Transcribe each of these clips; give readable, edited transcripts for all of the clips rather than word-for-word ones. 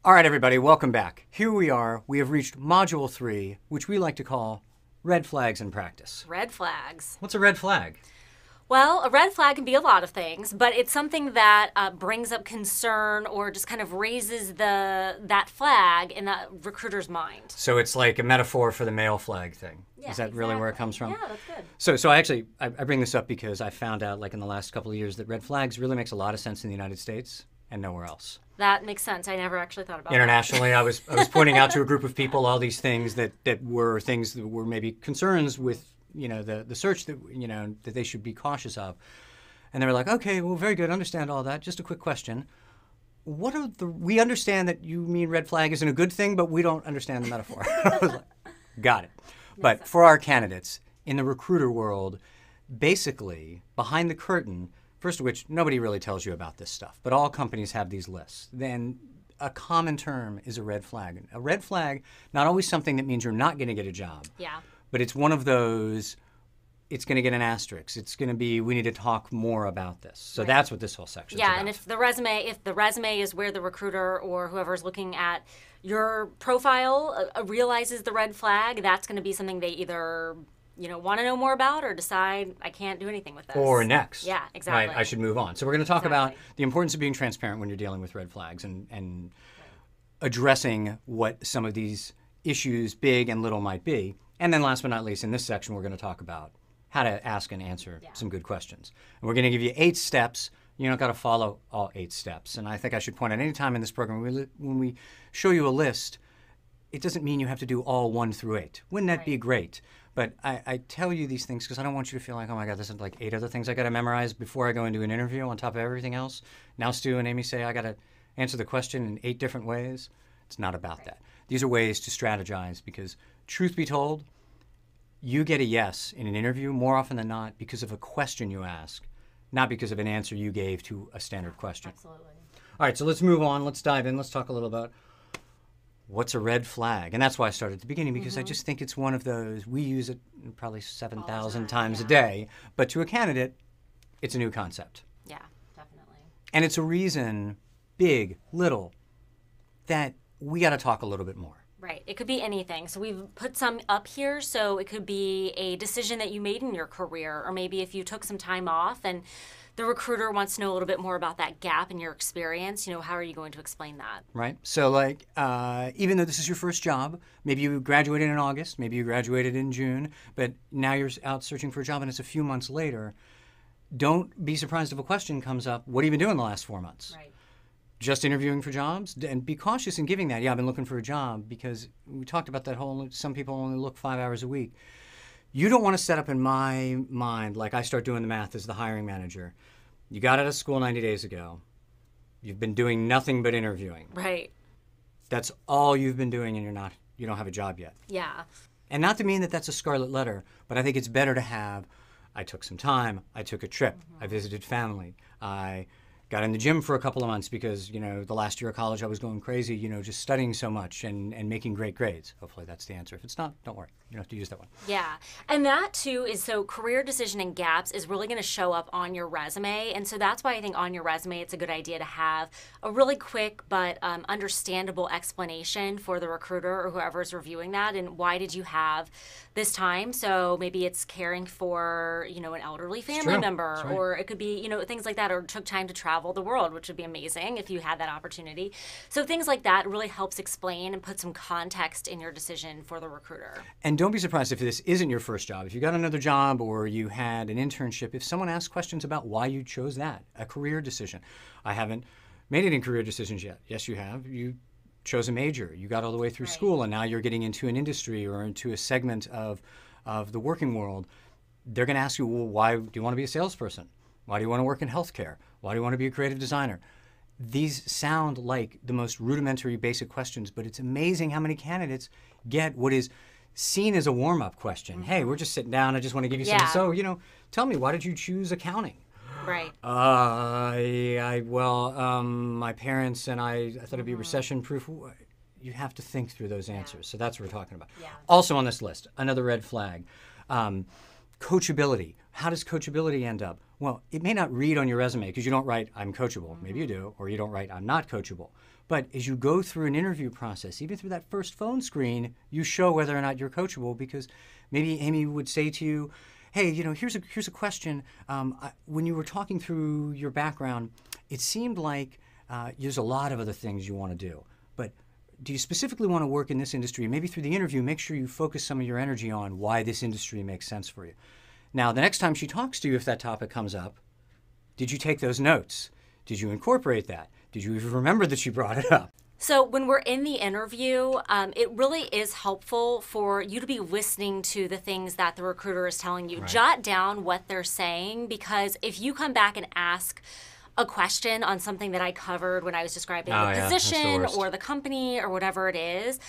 All right, everybody, welcome back. Here we are. We have reached Module 3, which we like to call Red Flags in Practice. Red flags. What's a red flag? Well, a red flag can be a lot of things, but it's something that brings up concern or just kind of raises that flag in the recruiter's mind. So it's like a metaphor for the male flag thing. Yeah, Is that really where it comes from? Yeah, that's good. So I bring this up because I found out, like in the last couple of years, that red flags really makes a lot of sense in the United States and nowhere else. That makes sense. I never actually thought about Internationally, I was pointing out to a group of people all these things that were things that were maybe concerns with, you know, the search that, you know, that they should be cautious of. And they were like, okay, well, very good, understand all that. Just a quick question. We understand that you mean red flag isn't a good thing, but we don't understand the metaphor. I was like, got it. But for our candidates, in the recruiter world, basically, behind the curtain, first of which, nobody really tells you about this stuff, but all companies have these lists. Then a common term is a red flag. A red flag, not always something that means you're not going to get a job. Yeah. But it's one of those, it's going to get an asterisk. It's going to be, we need to talk more about this. So that's what this whole section is about. Yeah, and if the resume is where the recruiter or whoever's looking at your profile realizes the red flag, that's going to be something they either want to know more about or decide I can't do anything with this. Or next. Yeah, exactly. Right, I should move on. So we're going to talk about the importance of being transparent when you're dealing with red flags and addressing what some of these issues, big and little, might be. And then last but not least, in this section, we're going to talk about how to ask and answer some good questions. And we're going to give you 8 steps. You don't got to follow all 8 steps. And I think I should point out, any time in this program, when we show you a list, it doesn't mean you have to do all 1 through 8. Wouldn't that be great? But I tell you these things because I don't want you to feel like, oh my God, this is like 8 other things I got to memorize before I go into an interview on top of everything else. Now Stu and Amy say I got to answer the question in 8 different ways. It's not about that. These are ways to strategize because, truth be told, you get a yes in an interview more often than not because of a question you ask, not because of an answer you gave to a standard question. Absolutely. All right, so let's move on. Let's dive in. Let's talk a little about what's a red flag. And that's why I started at the beginning, because I just think it's one of those, we use it probably 7,000 times a day, but to a candidate, it's a new concept. Yeah, definitely. And it's a reason, big, little, that we got to talk a little bit more. Right. It could be anything. So we've put some up here. So it could be a decision that you made in your career, or maybe if you took some time off and the recruiter wants to know a little bit more about that gap in your experience, how are you going to explain that? Right. So like, even though this is your first job, maybe you graduated in August, maybe you graduated in June, but now you're out searching for a job and it's a few months later, don't be surprised if a question comes up, what have you been doing the last 4 months? Right. Just interviewing for jobs? And be cautious in giving that. Yeah, I've been looking for a job, because we talked about that whole, some people only look 5 hours a week. You don't want to set up in my mind, like I start doing the math as the hiring manager. You got out of school 90 days ago. You've been doing nothing but interviewing. Right. That's all you've been doing, and you don't have a job yet. Yeah. And not to mean that that's a scarlet letter, but I think it's better to have, I took some time, I took a trip, I visited family, I got in the gym for a couple of months because, the last year of college I was going crazy, just studying so much and making great grades. Hopefully that's the answer. If it's not, don't worry. You don't have to use that one. Yeah. And that too is, so career decision and gaps is really going to show up on your resume. And so that's why I think on your resume it's a good idea to have a really quick but understandable explanation for the recruiter or whoever's reviewing that. And why did you have this time? So maybe it's caring for, an elderly family member, or it could be, things like that, or took time to travel the world, which would be amazing if you had that opportunity. So things like that really helps explain and put some context in your decision for the recruiter. And don't be surprised if this isn't your first job. If you got another job or you had an internship, if someone asks questions about why you chose that, a career decision. I haven't made any career decisions yet. Yes, you have. You chose a major. You got all the way through school, and now you're getting into an industry or into a segment of the working world. They're going to ask you, well, why do you want to be a salesperson? Why do you want to work in healthcare? Why do you want to be a creative designer? These sound like the most rudimentary, basic questions, but it's amazing how many candidates get what is seen as a warm-up question. Hey, we're just sitting down. I just want to give you some. So, tell me, why did you choose accounting? Right. My parents and I thought it'd be recession-proof. You have to think through those answers. So that's what we're talking about. Yeah. Also on this list, another red flag, coachability. How does coachability end up? Well, it may not read on your resume because you don't write, I'm coachable. Maybe you do, or you don't write, I'm not coachable. But as you go through an interview process, even through that first phone screen, you show whether or not you're coachable, because maybe Amy would say to you, hey, here's a question. When you were talking through your background, it seemed like there's a lot of other things you want to do. But do you specifically want to work in this industry? Maybe through the interview, make sure you focus some of your energy on why this industry makes sense for you. Now, the next time she talks to you, if that topic comes up, did you take those notes? Did you incorporate that? Did you even remember that she brought it up? So when we're in the interview, it really is helpful for you to be listening to the things that the recruiter is telling you. Right. Jot down what they're saying, because if you come back and ask a question on something that I covered when I was describing the position or the company or whatever it is,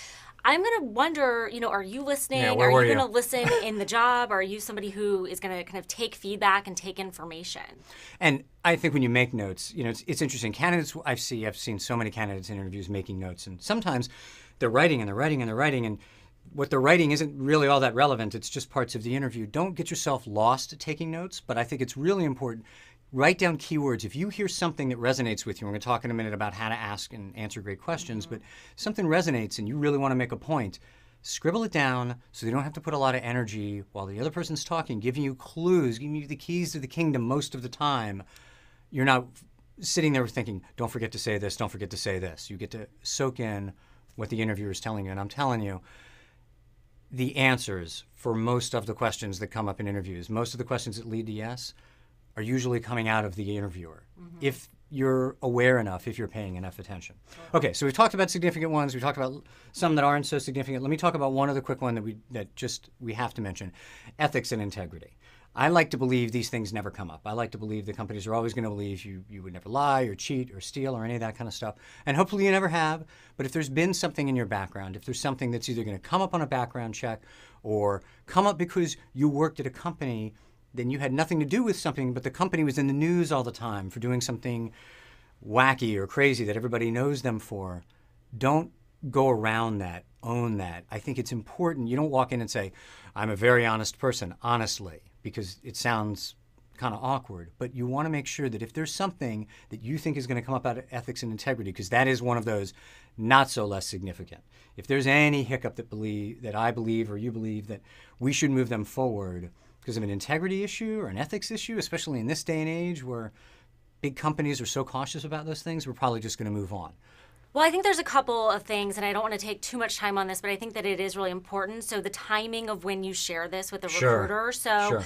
I'm going to wonder, are you listening? Yeah, are you going to listen in the job? Are you somebody who is going to kind of take feedback and take information? And I think when you make notes, it's interesting. Candidates, I've seen so many candidates in interviews making notes, and sometimes they're writing and they're writing and they're writing, and what they're writing isn't really all that relevant. It's just parts of the interview. Don't get yourself lost taking notes, but I think it's really important. Write down keywords. If you hear something that resonates with you, we're going to talk in a minute about how to ask and answer great questions, but something resonates and you really want to make a point, scribble it down so you don't have to put a lot of energy while the other person's talking, giving you clues, giving you the keys to the kingdom most of the time. You're not sitting there thinking, don't forget to say this, don't forget to say this. You get to soak in what the interviewer is telling you, and I'm telling you, the answers for most of the questions that come up in interviews, most of the questions that lead to yes, are usually coming out of the interviewer, if you're aware enough, if you're paying enough attention. Okay, so we've talked about significant ones. We talked about some that aren't so significant. Let me talk about one other quick one that we have to mention: ethics and integrity. I like to believe these things never come up. I like to believe the companies are always going to believe you would never lie or cheat or steal or any of that kind of stuff. And hopefully you never have. But if there's been something in your background, if there's something that's either going to come up on a background check or come up because you worked at a company, then you had nothing to do with something, but the company was in the news all the time for doing something wacky or crazy that everybody knows them for. Don't go around that. Own that. I think it's important. You don't walk in and say, I'm a very honest person, honestly, because it sounds kind of awkward. But you want to make sure that if there's something that you think is going to come up out of ethics and integrity, because that is one of those not so less significant. If there's any hiccup that I believe or you believe that we should move them forward because of an integrity issue or an ethics issue, especially in this day and age where big companies are so cautious about those things, we're probably just going to move on. Well, I think there's a couple of things, and I don't want to take too much time on this, but I think that it is really important. So the timing of when you share this with a recruiter. So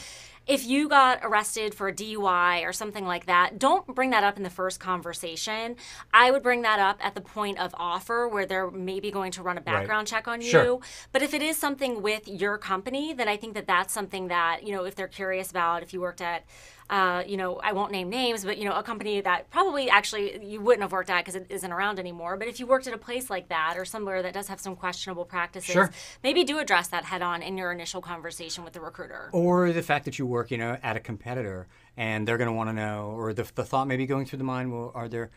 if you got arrested for a DUI or something like that, don't bring that up in the first conversation. I would bring that up at the point of offer where they're maybe going to run a background check on you. But if it is something with your company, then I think that that's something that, if they're curious about, if you worked at, I won't name names, but, a company that probably actually you wouldn't have worked at because it isn't around anymore. But if you worked at a place like that or somewhere that does have some questionable practices, maybe do address that head on in your initial conversation with the recruiter. Or the fact that you work, at a competitor and they're going to want to know, or the thought maybe going through the mind, well, are there,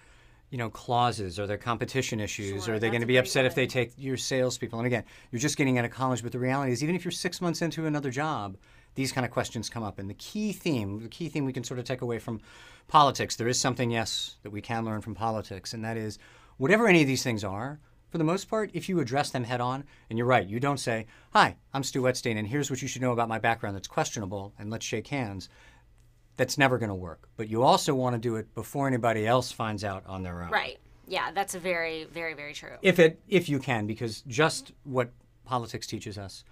clauses? Are there competition issues? Are they going to be upset if they take your salespeople? And again, you're just getting out of college, but the reality is even if you're 6 months into another job, these kind of questions come up. And the key theme we can sort of take away from politics, there is something, yes, that we can learn from politics, and that is whatever any of these things are, for the most part, if you address them head on, and you're right, you don't say, hi, I'm Stu Wetstein, and here's what you should know about my background that's questionable, and let's shake hands. That's never going to work. But you also want to do it before anybody else finds out on their own. Right. Yeah, that's a very, very, very true. If you can, because just what politics teaches us,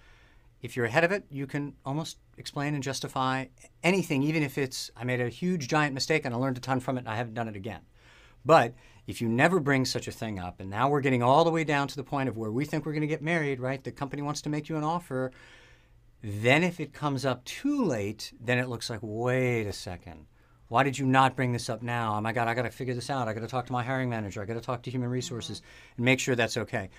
if you're ahead of it, you can almost explain and justify anything, even if it's, I made a huge, giant mistake and I learned a ton from it and I haven't done it again. But if you never bring such a thing up, and now we're getting all the way down to the point of where we think we're going to get married, right? The company wants to make you an offer. Then if it comes up too late, then it looks like, wait a second. Why did you not bring this up now? Oh my God, I got to figure this out. I got to talk to my hiring manager. I got to talk to human resources and make sure that's okay.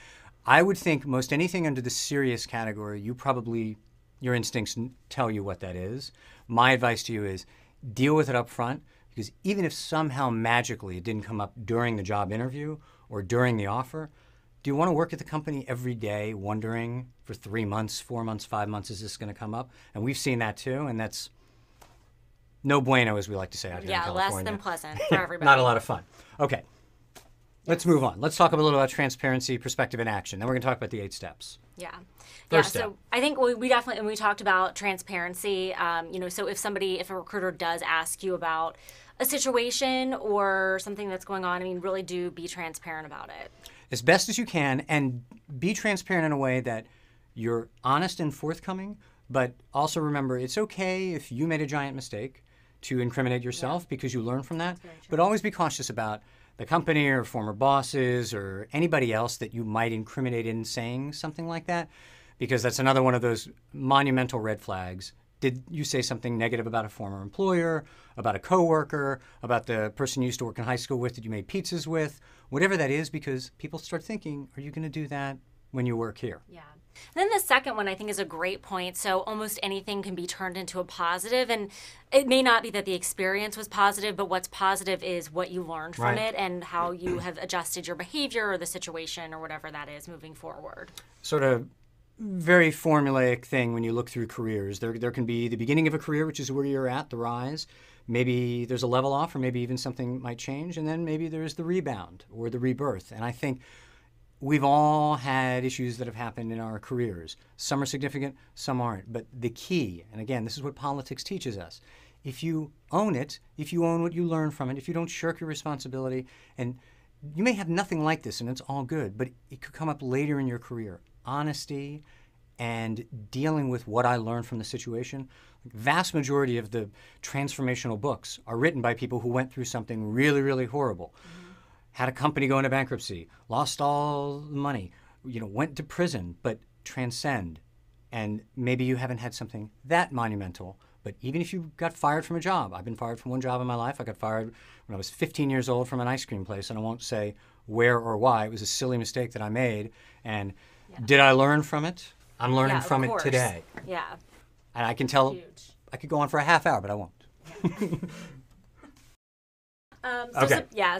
I would think most anything under the serious category, your instincts tell you what that is. My advice to you is deal with it up front, because even if somehow magically it didn't come up during the job interview or during the offer, do you want to work at the company every day wondering for 3 months, 4 months, 5 months, is this going to come up? And we've seen that too, and that's No bueno, as we like to say out here in Yeah, California. less than pleasant for everybody. Not a lot of fun. Okay. Let's move on. Let's talk a little about transparency, perspective, and action. Then we're going to talk about the 8 steps. Yeah. First step. So I think we definitely, and we talked about transparency, so if a recruiter does ask you about a situation or something that's going on, I mean, really do be transparent about it. As best as you can, and be transparent in a way that you're honest and forthcoming, but also remember it's okay if you made a giant mistake to incriminate yourself because you learn from that, but always be cautious about the company or former bosses or anybody else that you might incriminate in saying something like that, because that's another one of those monumental red flags. Did you say something negative about a former employer, about a coworker, about the person you used to work in high school with that you made pizzas with, whatever that is, because people start thinking, are you going to do that when you work here? Yeah. Then the second one I think is a great point. So almost anything can be turned into a positive, and it may not be that the experience was positive, but what's positive is what you learned from it and how you have adjusted your behavior or the situation or whatever that is moving forward. Sort of very formulaic thing when you look through careers. There can be the beginning of a career, which is where you're at, the rise. Maybe there's a level off, or maybe even something might change, and then maybe there's the rebound or the rebirth. And I think we've all had issues that have happened in our careers. Some are significant, some aren't. But the key, and again, this is what politics teaches us, if you own it, if you own what you learn from it, if you don't shirk your responsibility, and you may have nothing like this and it's all good, but it could come up later in your career. Honesty and dealing with what I learned from the situation. The vast majority of the transformational books are written by people who went through something really, really horrible. Had a company go into bankruptcy, lost all the money, went to prison, but transcend. And maybe you haven't had something that monumental, but even if you got fired from a job, I've been fired from one job in my life. I got fired when I was 15 years old from an ice cream place, and I won't say where or why. It was a silly mistake that I made. And did I learn from it? I'm learning from it today. Yeah. And I can tell, I could go on for a half hour, but I won't.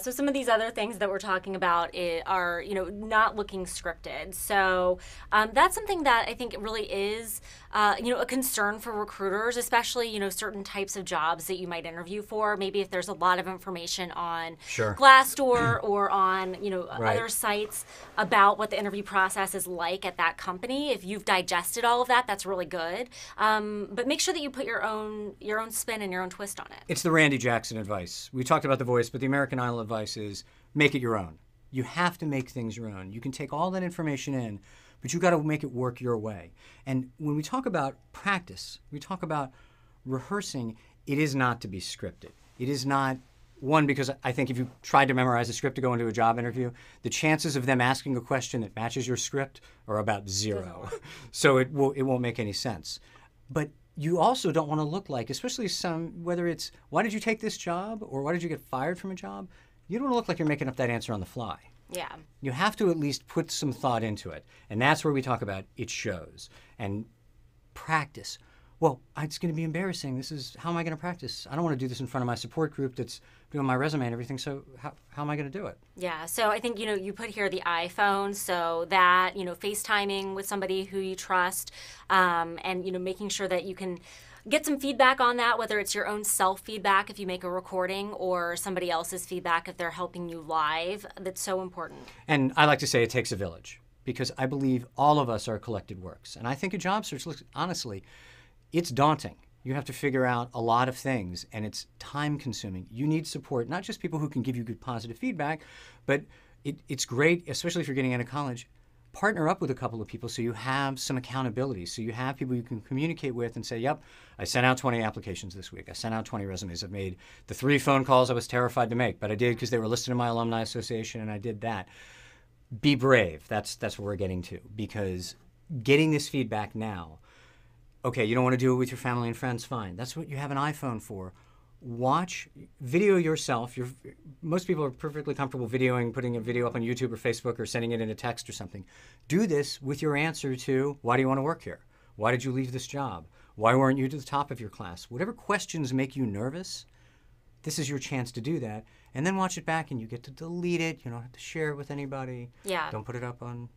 So some of these other things that we're talking about are, not looking scripted. So that's something that I think really is, a concern for recruiters, especially, certain types of jobs that you might interview for. Maybe if there's a lot of information on Glassdoor or on, other sites about what the interview process is like at that company. If you've digested all of that, that's really good. But make sure that you put your own spin and your own twist on it. It's the Randy Jackson advice. We talked about The Voice, but the American Idol advice is make it your own. You have to make things your own. You can take all that information in, but you got to make it work your way. And when we talk about practice, we talk about rehearsing, it is not to be scripted. It is not, one, because I think if you tried to memorize a script to go into a job interview, the chances of them asking a question that matches your script are about 0. So it won't make any sense. But you also don't want to look like, especially whether it's, why did you take this job or why did you get fired from a job? You don't want to look like you're making up that answer on the fly. Yeah. You have to at least put some thought into it. And that's where we talk about it shows. And practice. Well, it's going to be embarrassing. How am I going to practice? I don't want to do this in front of my support group that's doing my resume and everything, so how am I going to do it? Yeah, so I think, you put here the iPhone, so that, FaceTiming with somebody who you trust, and, making sure that you can get some feedback on that, whether it's your own self-feedback if you make a recording or somebody else's feedback if they're helping you live. That's so important. And I like to say it takes a village, because I believe all of us are collected works. And I think a job search, honestly, it's daunting. You have to figure out a lot of things, and it's time-consuming. You need support, not just people who can give you good positive feedback, but it's great, especially if you're getting into college, partner up with a couple of people so you have some accountability, so you have people you can communicate with and say, yep, I sent out 20 applications this week. I sent out 20 resumes. I've made the 3 phone calls I was terrified to make, but I did because they were listed in my alumni association, and I did that. Be brave. That's what we're getting to, because getting this feedback now, okay, you don't want to do it with your family and friends, fine. That's what you have an iPhone for. Video yourself. Most people are perfectly comfortable putting a video up on YouTube or Facebook or sending it in a text or something. Do this with your answer to, why do you want to work here? Why did you leave this job? Why weren't you to the top of your class? Whatever questions make you nervous, this is your chance to do that. And then watch it back and you get to delete it. You don't have to share it with anybody. Yeah. Don't put it up on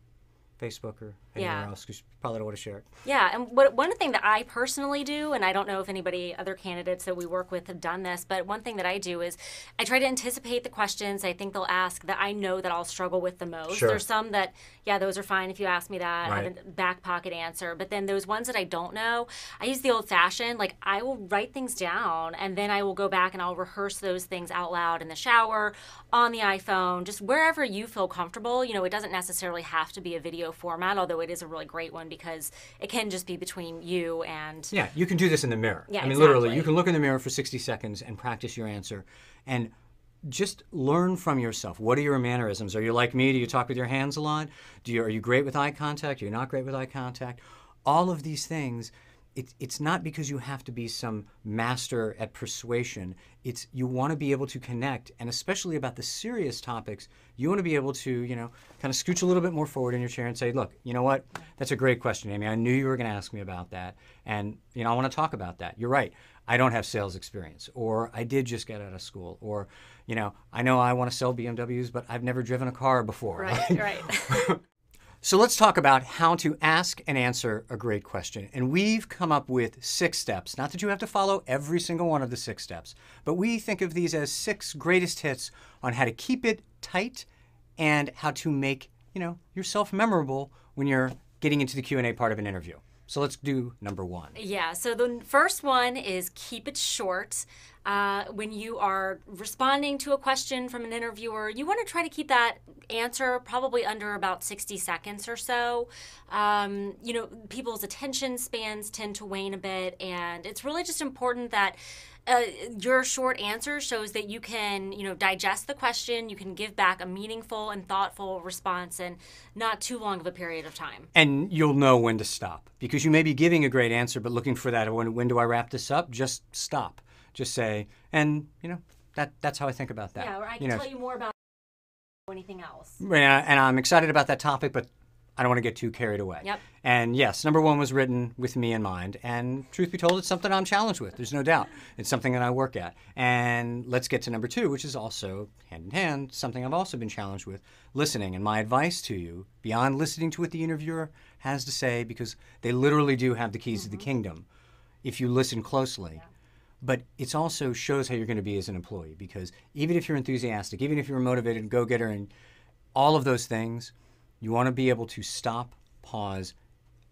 Facebook or anywhere else, because you probably don't want to share it. Yeah, and one thing that I personally do, and I don't know if anybody, other candidates that we work with have done this, but one thing that I do is I try to anticipate the questions I think they'll ask that I know that I'll struggle with the most. Sure. There's some that, yeah, those are fine if you ask me that. Right. I have a back pocket answer. But then those ones that I don't know, I use the old fashioned, like I will write things down and then I will go back and I'll rehearse those things out loud in the shower, on the iPhone, just wherever you feel comfortable. You know, it doesn't necessarily have to be a video format, although it is a really great one because it can just be between you and... Yeah, you can do this in the mirror. Yeah, I mean, exactly. literally, you can look in the mirror for 60 seconds and practice your answer. And just learn from yourself. What are your mannerisms? Are you like me? Do you talk with your hands a lot? Are you great with eye contact? Are you not great with eye contact? All of these things, it's not because you have to be some master at persuasion. It's you want to be able to connect, and especially about the serious topics, you want to be able to, you know, kind of scooch a little bit more forward in your chair and say, look, you know what? That's a great question, Amy. I knew you were going to ask me about that, and, you know, I want to talk about that. You're right. I don't have sales experience, or I did just get out of school, or, you know I want to sell BMWs, but I've never driven a car before. Right, right. So let's talk about how to ask and answer a great question. And we've come up with 6 steps. Not that you have to follow every single one of the 6 steps, but we think of these as 6 greatest hits on how to keep it tight and how to make, you know, yourself memorable when you're getting into the Q&A part of an interview. So let's do number 1. Yeah, so the first one is keep it short. When you are responding to a question from an interviewer, you want to try to keep that answer probably under about 60 seconds or so. You know, people's attention spans tend to wane a bit, and it's really just important that your short answer shows that you can, you know, digest the question, you can give back a meaningful and thoughtful response in not too long of a period of time. And you'll know when to stop, because you may be giving a great answer, but looking for that, when do I wrap this up? Just stop. Just say, and, you know, that's how I think about that. Yeah, or I can tell you more about anything else. Yeah, and I'm excited about that topic, but I don't want to get too carried away. Yep. And yes, number 1 was written with me in mind. And truth be told, it's something I'm challenged with. There's no doubt. It's something that I work at. And let's get to number 2, which is also hand in hand, something I've also been challenged with, listening. And my advice to you, beyond listening to what the interviewer has to say, because they literally do have the keys to the kingdom, if you listen closely. Yeah. But it also shows how you're going to be as an employee, because even if you're enthusiastic, even if you're a motivated go-getter and all of those things, you want to be able to stop, pause,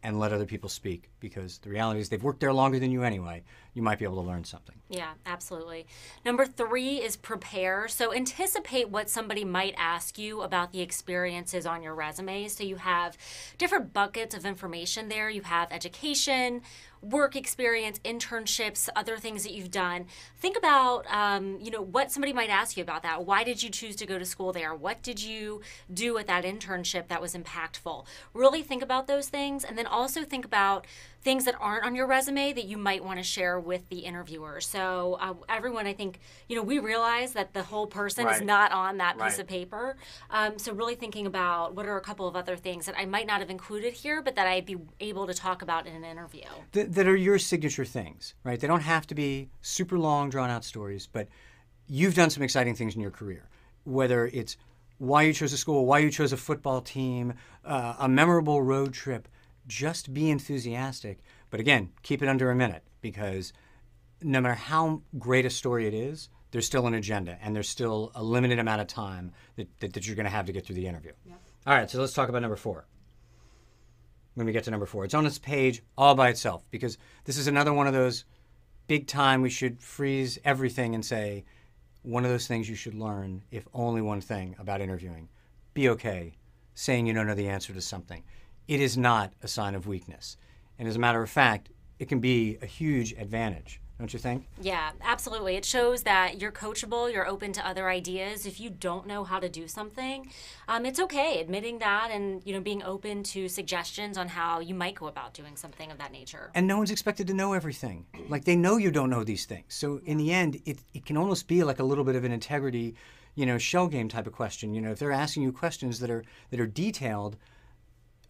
and let other people speak, because the reality is they've worked there longer than you anyway. You might be able to learn something. Yeah, absolutely. Number 3 is prepare. So anticipate what somebody might ask you about the experiences on your resume. So you have different buckets of information there. You have education, work experience, internships, other things that you've done. Think about, you know, what somebody might ask you about that. Why did you choose to go to school there? What did you do with that internship that was impactful? Really think about those things, and then also think about things that aren't on your resume that you might want to share with the interviewer. So everyone, I think, you know, we realize that the whole person is not on that piece of paper. So really thinking about what are a couple of other things that I might not have included here, but that I'd be able to talk about in an interview. That are your signature things, right? They don't have to be super long, drawn-out stories, but you've done some exciting things in your career, whether it's why you chose a school, why you chose a football team, a memorable road trip. Just be enthusiastic. But again, keep it under a minute, because no matter how great a story it is, there's still an agenda, and there's still a limited amount of time that you're going to have to get through the interview. Yep. All right, so let's talk about number 4. When we get to number 4, it's on its page all by itself, because this is another one of those big time we should freeze everything and say, one of those things you should learn, if only one thing, about interviewing. Be okay saying you don't know the answer to something. It is not a sign of weakness. And as a matter of fact, it can be a huge advantage, don't you think? Yeah, absolutely. It shows that you're coachable, you're open to other ideas. If you don't know how to do something, it's okay admitting that and, you know, being open to suggestions on how you might go about doing something of that nature. And no one's expected to know everything. Like, they know you don't know these things. So in the end, it can almost be like a little bit of an integrity, you know, shell game type of question. You know, if they're asking you questions that are detailed,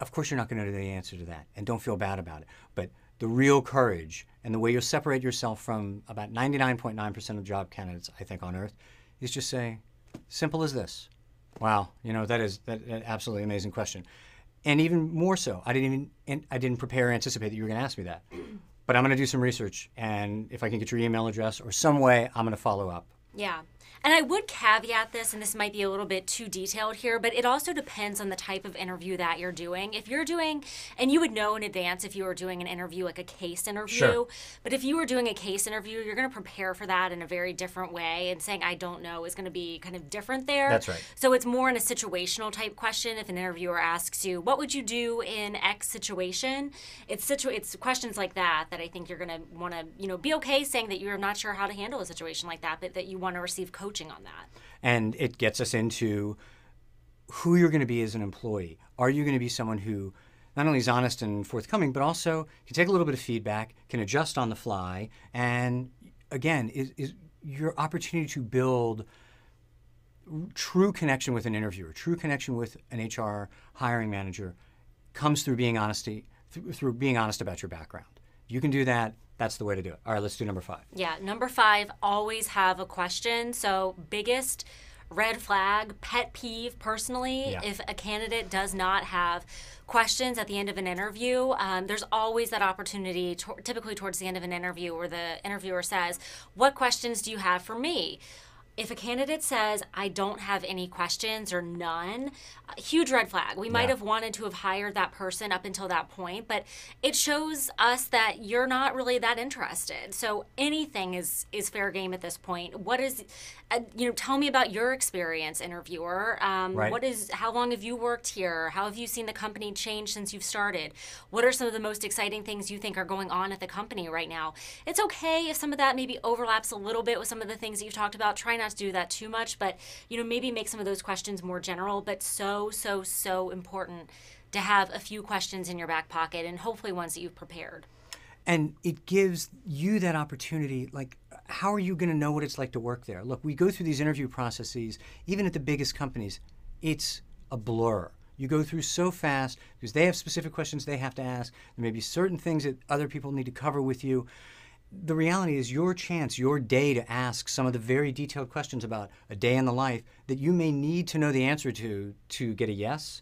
of course you're not going to know the answer to that, and don't feel bad about it. But the real courage and the way you'll separate yourself from about 99.9% of job candidates, I think, on earth, is just say, simple as this. Wow, you know, that absolutely amazing question. And even more so, I didn't prepare or anticipate that you were going to ask me that. But I'm going to do some research, and if I can get your email address or some way, I'm going to follow up. Yeah. And I would caveat this, and this might be a little bit too detailed here, but it also depends on the type of interview that you're doing. If you're doing, and you would know in advance if you were doing an interview, like a case interview, Sure. but if you were doing a case interview, you're going to prepare for that in a very different way, and saying, I don't know, is going to be kind of different there. That's right. So it's more in a situational type question. If an interviewer asks you, what would you do in X situation? It's questions like that I think you're going to want to, be okay saying that you're not sure how to handle a situation like that, but that you want to receive coaching on that. And it gets us into who you're going to be as an employee. Are you going to be someone who not only is honest and forthcoming, but also can take a little bit of feedback, can adjust on the fly, and again, is your opportunity to build true connection with an interviewer, true connection with an HR hiring manager comes through being through being honest about your background. If you can do that, that's the way to do it. All right, let's do number 5. Yeah, number 5, always have a question. So biggest red flag, pet peeve personally, if a candidate does not have questions at the end of an interview, there's always that opportunity, typically towards the end of an interview, where the interviewer says, what questions do you have for me? If a candidate says, I don't have any questions or none, huge red flag. We might have wanted to have hired that person up until that point, but it shows us that you're not really that interested. So anything is fair game at this point. What is, tell me about your experience, interviewer. Right. How long have you worked here? How have you seen the company change since you've started? What are some of the most exciting things you think are going on at the company right now? It's okay if some of that maybe overlaps a little bit with some of the things that you've talked about. Try not to do that too much, but maybe make some of those questions more general, but so important to have a few questions in your back pocket, and hopefully ones that you've prepared. And it gives you that opportunity, like, how are you going to know what it's like to work there? Look, we go through these interview processes, even at the biggest companies, it's a blur. You go through so fast because they have specific questions they have to ask. There may be certain things that other people need to cover with you. The reality is your chance, your day to ask some of the very detailed questions about a day in the life that you may need to know the answer to get a yes.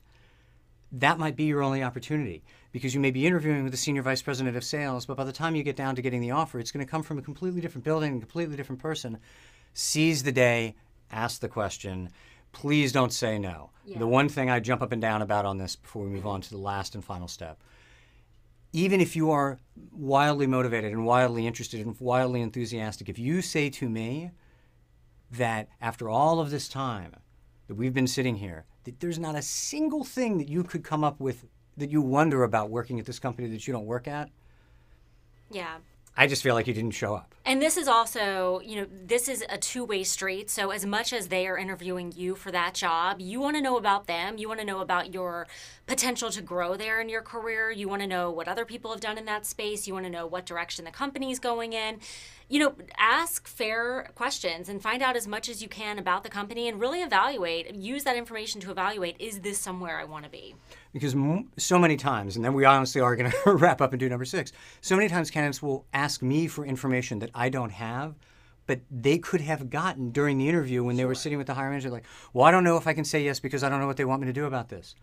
That might be your only opportunity, because you may be interviewing with the senior vice president of sales, but by the time you get down to getting the offer, it's going to come from a completely different building, a completely different person. Seize the day, ask the question. Please don't say no. Yeah. The one thing I jump up and down about on this before we move on to the last and final step, even if you are wildly motivated and wildly interested and wildly enthusiastic, if you say to me that after all of this time that we've been sitting here, that there's not a single thing that you could come up with that you wonder about working at this company that you don't work at, yeah, I just feel like you didn't show up. And this is also, this is a two-way street. So as much as they are interviewing you for that job, you want to know about them. You want to know about your potential to grow there in your career. You want to know what other people have done in that space. You want to know what direction the company's going in. Ask fair questions and find out as much as you can about the company and really use that information to evaluate, is this somewhere I want to be? Because so many times, and then we honestly are going to wrap up and do number 6, so many times candidates will ask me for information that I don't have, but they could have gotten during the interview when they were sitting with the hiring manager, like, well, I don't know if I can say yes because I don't know what they want me to do about this.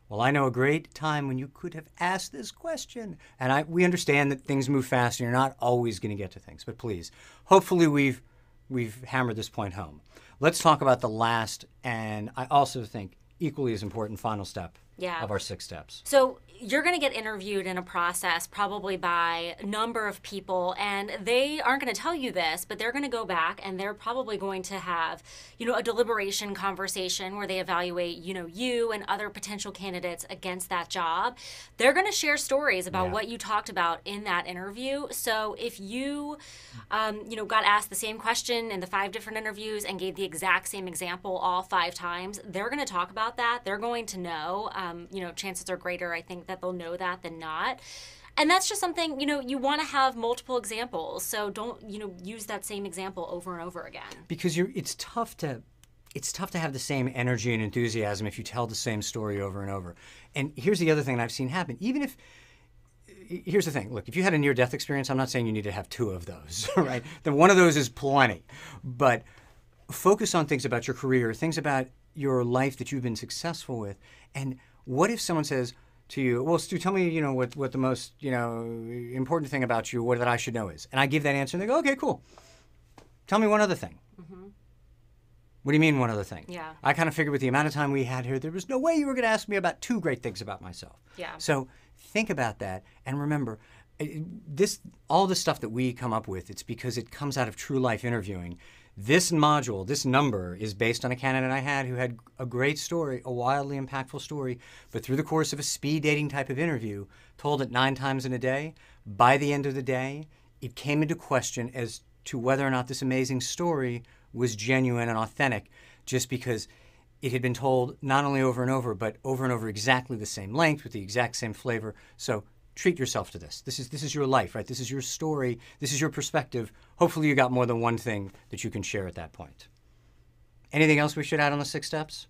Well, I know a great time when you could have asked this question. And we understand that things move fast and you're not always going to get to things. But please, hopefully we've hammered this point home. Let's talk about the last, and I also think equally as important, final step of our 6 steps. So you're going to get interviewed in a process probably by a number of people, and they aren't going to tell you this, but they're going to go back and they're probably going to have, a deliberation conversation where they evaluate, you and other potential candidates against that job. They're going to share stories about what you talked about in that interview. So if you, got asked the same question in the 5 different interviews and gave the exact same example all 5 times, they're going to talk about that. They're going to know, chances are greater, I think, that they'll know that than not. And that's just something, you want to have multiple examples. So don't, use that same example over and over again. Because it's tough to have the same energy and enthusiasm if you tell the same story over and over. And here's the other thing I've seen happen. Here's the thing. Look, if you had a near-death experience, I'm not saying you need to have 2 of those, right? Then one of those is plenty. But focus on things about your career, things about your life that you've been successful with. And what if someone says, to you, well, Stu, tell me, what the most, important thing about you, what that I should know is. And I give that answer and they go, okay, cool. Tell me one other thing. What do you mean one other thing? Yeah. I kind of figured with the amount of time we had here, there was no way you were going to ask me about 2 great things about myself. Yeah. So think about that and remember, all the stuff that we come up with, it's because it comes out of true life interviewing. This module, this number, is based on a candidate I had who had a great story, a wildly impactful story, but through the course of a speed dating type of interview, told it 9 times in a day, by the end of the day, it came into question as to whether or not this amazing story was genuine and authentic, just because it had been told not only over and over, but over and over exactly the same length with the exact same flavor. So treat yourself to this. This is your life, right? This is your story. This is your perspective. Hopefully you got more than one thing that you can share at that point. Anything else we should add on the 6 steps?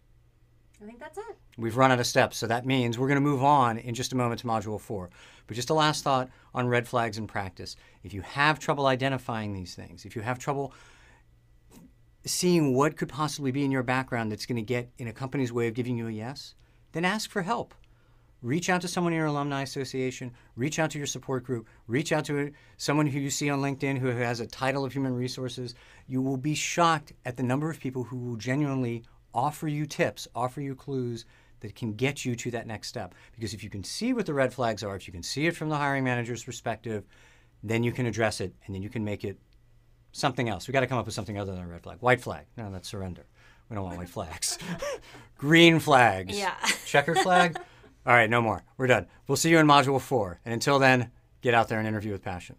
I think that's it. We've run out of steps, so that means we're going to move on in just a moment to Module 4. But just a last thought on red flags in practice. If you have trouble identifying these things, if you have trouble seeing what could possibly be in your background that's going to get in a company's way of giving you a yes, then ask for help. Reach out to someone in your alumni association, reach out to your support group, reach out to someone who you see on LinkedIn who has a title of human resources. You will be shocked at the number of people who will genuinely offer you tips, offer you clues that can get you to that next step. Because if you can see what the red flags are, if you can see it from the hiring manager's perspective, then you can address it and then you can make it something else. We got to come up with something other than a red flag. White flag. No, that's surrender. We don't want white flags. Green flags. Yeah. Checkered flag. All right, no more. We're done. We'll see you in Module 4. And until then, get out there and interview with passion.